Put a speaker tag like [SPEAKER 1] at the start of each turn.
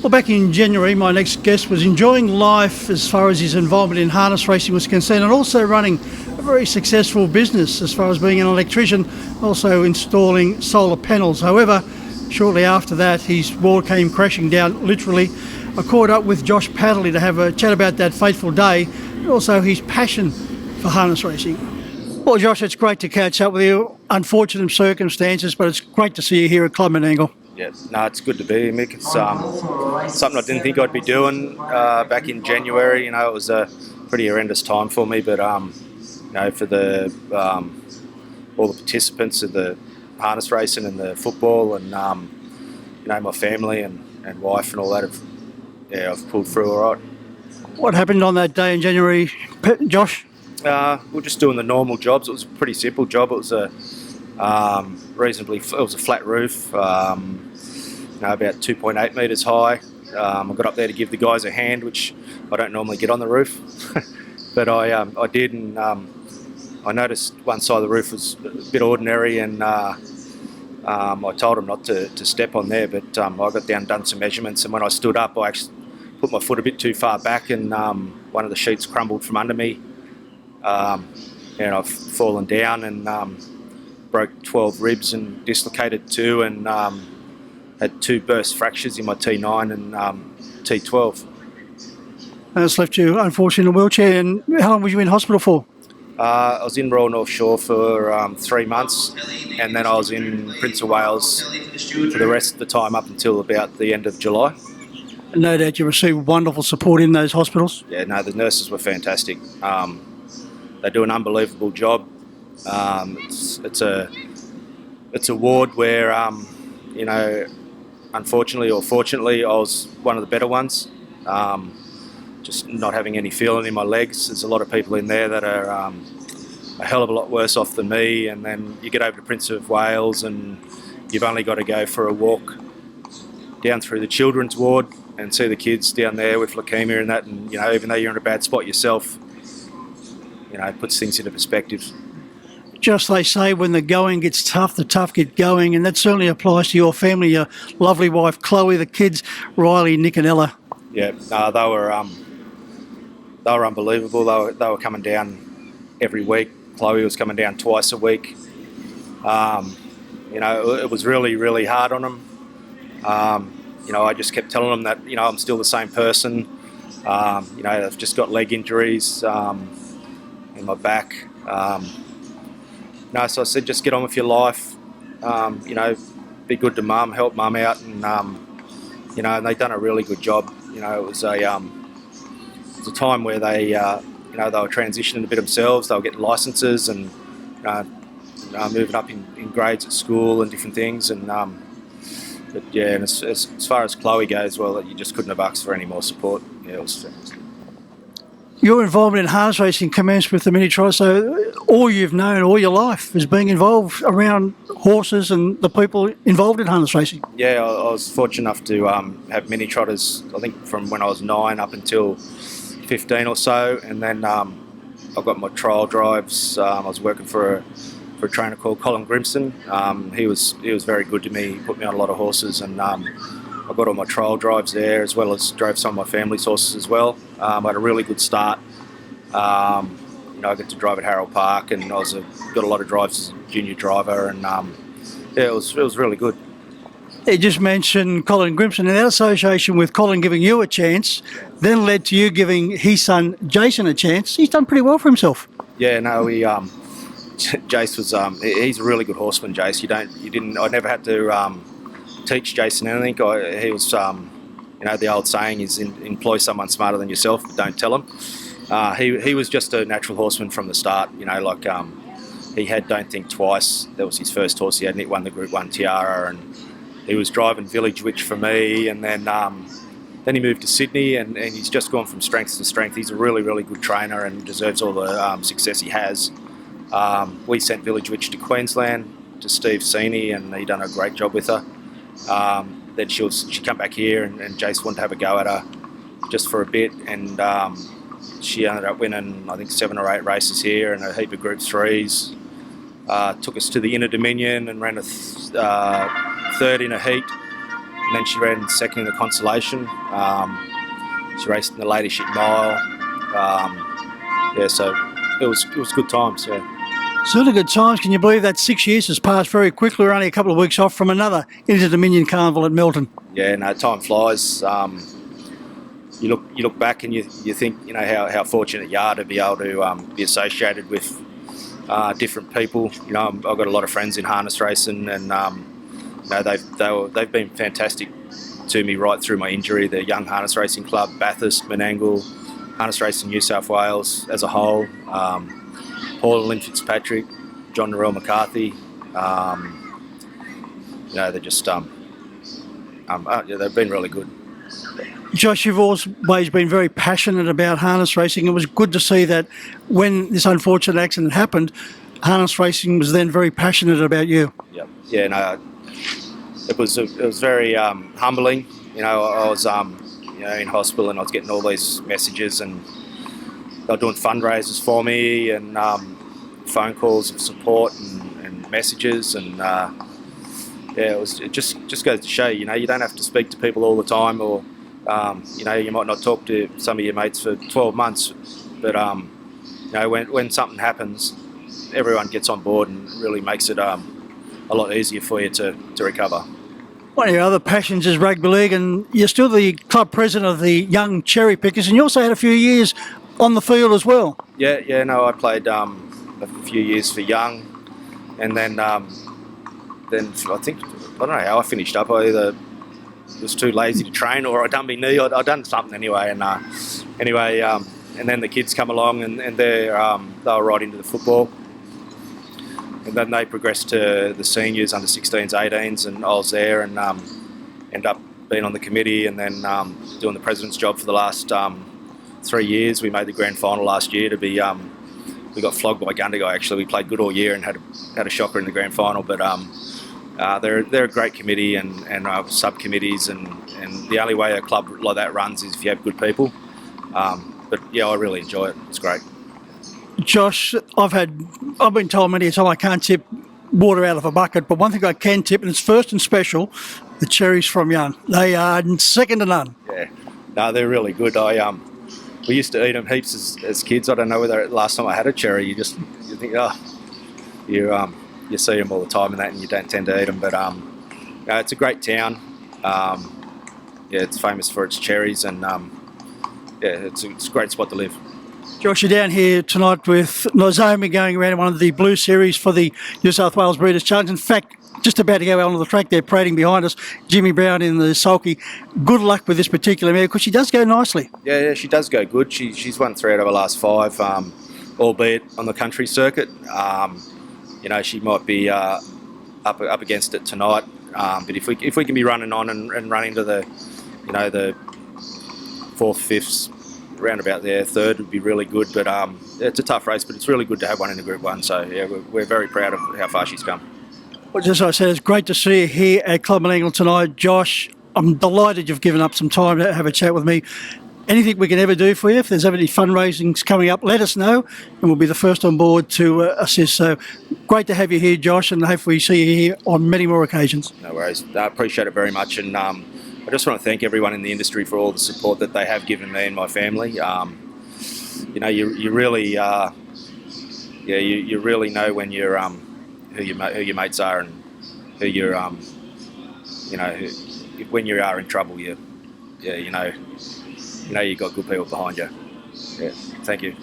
[SPEAKER 1] Well, back in January, my next guest was enjoying life as far as his involvement in harness racing was concerned, and also running a very successful business as far as being an electrician, also installing solar panels. However, shortly after that, his world came crashing down, literally. I caught up with Josh Padley to have a chat about that fateful day, and also his passion for harness racing. Well, Josh, it's great to catch up with you. Unfortunate circumstances, but it's great to see you here at Club Menangle.
[SPEAKER 2] Yeah, no, it's good to be here, Mick. It's something I didn't think I'd be doing back in January. It was a pretty horrendous time for me, but for the all the participants of the harness racing and the football, and my family and wife and all that, I've pulled through all right.
[SPEAKER 1] What happened on that day in January, Josh?
[SPEAKER 2] We're just doing the normal jobs. It was a pretty simple job. It was a it was a flat roof, about 2.8 metres high. I got up there to give the guys a hand, which I don't normally get on the roof, but I did, and I noticed one side of the roof was a bit ordinary, and I told them not to step on there, but I got down and done some measurements, and when I stood up, I actually put my foot a bit too far back, and one of the sheets crumbled from under me, and I've fallen down and broke 12 ribs and dislocated 2, and had 2 burst fractures in my T9 and T12.
[SPEAKER 1] And it's left you, unfortunately, in a wheelchair. And how long were you in hospital for?
[SPEAKER 2] I was in Royal North Shore for 3 months, and then I was in Prince of Wales for the rest of the time up until about the end of July.
[SPEAKER 1] No doubt you received wonderful support in those hospitals.
[SPEAKER 2] Yeah, no, the nurses were fantastic. They do an unbelievable job. It's a ward where, unfortunately or fortunately, I was one of the better ones. Just not having any feeling in my legs. There's a lot of people in there that are a hell of a lot worse off than me, and then you get over to Prince of Wales and you've only got to go for a walk down through the children's ward and see the kids down there with leukaemia and that, and even though you're in a bad spot yourself, it puts things into perspective.
[SPEAKER 1] Just they say when the going gets tough, the tough get going, and that certainly applies to your family, your lovely wife Chloe, the kids Riley, Nick and Ella.
[SPEAKER 2] Yeah, they were unbelievable. They were coming down every week. Chloe was coming down twice a week. It was really, really hard on them. I just kept telling them that I'm still the same person. I've just got leg injuries in my back. So I said, just get on with your life. Be good to mum, help mum out, and and they've done a really good job. It was a time where they were transitioning a bit themselves. They were getting licences and moving up in grades at school and different things. And and as far as Chloe goes, well, you just couldn't have asked for any more support. Yeah, it was.
[SPEAKER 1] Your involvement in harness racing commenced with the mini trotter, so all you've known all your life is being involved around horses and the people involved in harness racing.
[SPEAKER 2] Yeah, I was fortunate enough to have mini trotters, I think from when I was 9 up until 15 or so, and then I got my trial drives. I was working for a trainer called Colin Grimson. He was very good to me. He put me on a lot of horses, and I got all my trial drives there, as well as drove some of my family's horses as well. I had a really good start. I got to drive at Harold Park, and I got a lot of drives as a junior driver, and it was really good.
[SPEAKER 1] You just mentioned Colin Grimson, and that association with Colin giving you a chance then led to you giving his son Jason a chance. He's done pretty well for himself.
[SPEAKER 2] Yeah, no, Jace was he's a really good horseman. Jace, I never had to teach Jason anything. He was, the old saying is employ someone smarter than yourself, but don't tell him. He was just a natural horseman from the start. He had Don't Think Twice. That was his first horse he had, and it won the Group 1 Tiara, and he was driving Village Witch for me, and then he moved to Sydney, and he's just gone from strength to strength. He's a really, really good trainer and deserves all the success he has. We sent Village Witch to Queensland to Steve Seeney, and he done a great job with her. Then she come back here, and Jace wanted to have a go at her just for a bit, and she ended up winning, I think, 7 or 8 races here and a heap of Group 3s. Took us to the Inner Dominion and ran a third in a heat. and then she ran second in the consolation. She raced in the Ladyship Mile. So it was good times. Yeah.
[SPEAKER 1] Certainly good times. Can you believe that 6 years has passed very quickly? We're only a couple of weeks off from another Inter-Dominion Carnival at Melton.
[SPEAKER 2] Yeah, no, time flies. You look back and you think, you know, how fortunate you are to be able to be associated with different people. You know, I've got a lot of friends in harness racing, and you know, they've been fantastic to me right through my injury. The Young Harness Racing Club, Bathurst, Menangle, Harness Racing New South Wales as a whole, Paul and Lynn Fitzpatrick, John Narelle McCarthy. You know, they're just they've been really good.
[SPEAKER 1] Josh, you've always been very passionate about harness racing. It was good to see that when this unfortunate accident happened, harness racing was then very passionate about you.
[SPEAKER 2] Yep. Yeah, no, it was very humbling. You know, I was you know, in hospital, and I was getting all these messages, and they were doing fundraisers for me, and phone calls of support and messages, and yeah, it just goes to show, you know, you don't have to speak to people all the time, or you know, you might not talk to some of your mates for 12 months, but you know, when something happens, everyone gets on board and really makes it a lot easier for you to recover.
[SPEAKER 1] One of your other passions is rugby league, and you're still the club president of the Young Cherry Pickers, and you also had a few years on the field as well.
[SPEAKER 2] Yeah, no, I played a few years for Young, and then I think, I don't know how I finished up. I either was too lazy to train, or I done my knee. I done something anyway, and and then the kids come along, and they were right into the football, and then they progressed to the seniors, under 16s, 18s, and I was there, and ended up being on the committee, and then doing the president's job for the last 3 years. We made the grand final last year to be. We got flogged by Gundagai. Actually, we played good all year and had a shocker in the grand final, but. They're a great committee and subcommittees, and the only way a club like that runs is if you have good people. But yeah, I really enjoy it. It's great.
[SPEAKER 1] Josh, I've been told many a time I can't tip water out of a bucket, but one thing I can tip, and it's first and special, the cherries from Young. They are second to none.
[SPEAKER 2] Yeah, no, they're really good. We used to eat them heaps as kids. I don't know whether last time I had a cherry, you think, you see them all the time and that, and you don't tend to eat them. But it's a great town. Yeah, it's famous for its cherries, and yeah, it's a great spot to live.
[SPEAKER 1] Josh, you're down here tonight with Nozomi going around in one of the blue series for the New South Wales Breeders' Challenge. In fact, just about to go out onto the track there, parading behind us, Jimmy Brown in the sulky. Good luck with this particular mare, because she does go nicely. Yeah,
[SPEAKER 2] she does go good. She's won 3 out of her last 5, albeit on the country circuit. You know, she might be up against it tonight, but if we can be running on and running to the 4th, 5th, round about there, 3rd would be really good. But it's a tough race, but it's really good to have one in the Group 1. So yeah, we're very proud of how far she's come.
[SPEAKER 1] Well, just as I said, it's great to see you here at Club Menangle tonight, Josh. I'm delighted you've given up some time to have a chat with me. Anything we can ever do for you, if there's ever any fundraisings coming up, let us know, and we'll be the first on board to assist. So great to have you here, Josh, and hopefully see you here on many more occasions.
[SPEAKER 2] No worries. I appreciate it very much, and I just want to thank everyone in the industry for all the support that they have given me and my family. You know, you really, you really know when you're who your mates are, and who you're, when you are in trouble, you know you've got good people behind you. Yeah, thank you.